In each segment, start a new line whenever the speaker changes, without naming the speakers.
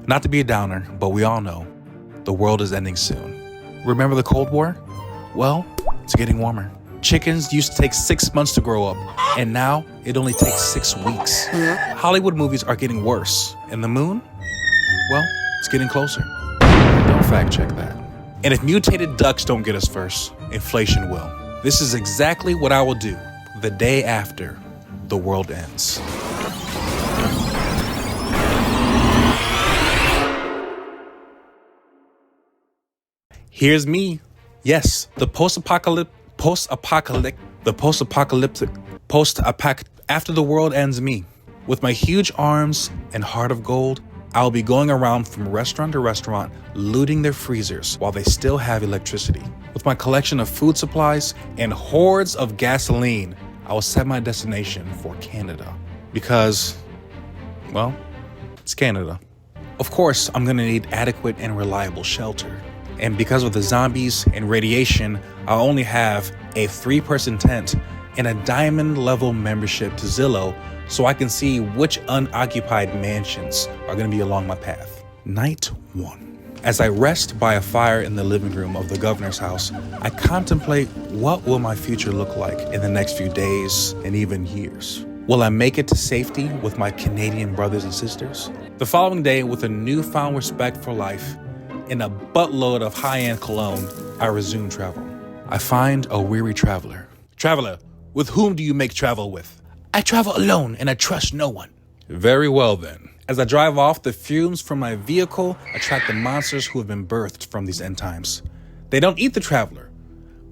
Not to be a downer, but we all know the world is ending soon. Remember the Cold War? Well, it's getting warmer. Chickens used to take 6 months to grow up, and now it only takes 6 weeks. Hollywood movies are getting worse, and the moon? Well, it's getting closer. Don't fact check that. And if mutated ducks don't get us first, inflation will. This is exactly what I will do the day after the world ends. Here's me. Yes, the after the world ends me. With my huge arms and heart of gold, I'll be going around from restaurant to restaurant, looting their freezers while they still have electricity. With my collection of food supplies and hordes of gasoline, I will set my destination for Canada. Because, well, it's Canada. Of course, I'm gonna need adequate and reliable shelter. And because of the zombies and radiation, I'll only have a 3-person tent and a diamond level membership to Zillow so I can see which unoccupied mansions are gonna be along my path. Night 1. As I rest by a fire in the living room of the governor's house, I contemplate what will my future look like in the next few days and even years. Will I make it to safety with my Canadian brothers and sisters? The following day, with a newfound respect for life and a buttload of high-end cologne, I resume travel. I find a weary traveler. Traveler, with whom do you make travel with? I travel alone and I trust no one. Very well then. As I drive off, the fumes from my vehicle attract the monsters who have been birthed from these end times. They don't eat the traveler,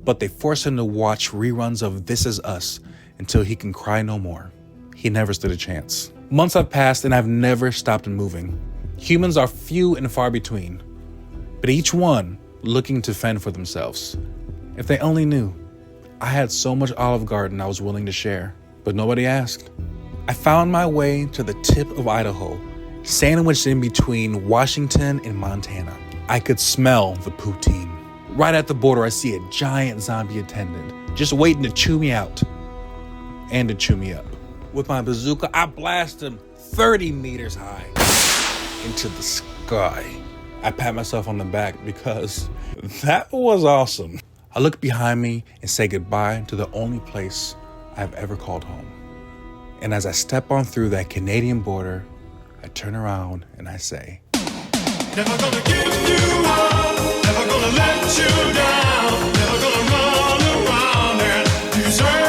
but they force him to watch reruns of This Is Us until he can cry no more. He never stood a chance. Months have passed and I've never stopped moving. Humans are few and far between, but each one looking to fend for themselves. If they only knew, I had so much Olive Garden I was willing to share, but nobody asked. I found my way to the tip of Idaho, sandwiched in between Washington and Montana. I could smell the poutine. Right at the border, I see a giant zombie attendant, just waiting to chew me out and to chew me up. With my bazooka, I blast him 30 meters high into the sky. I pat myself on the back because that was awesome. I look behind me and say goodbye to the only place I've ever called home. And as I step on through that Canadian border, I turn around and I say, never gonna give you up, never gonna let you down, never gonna run around and desert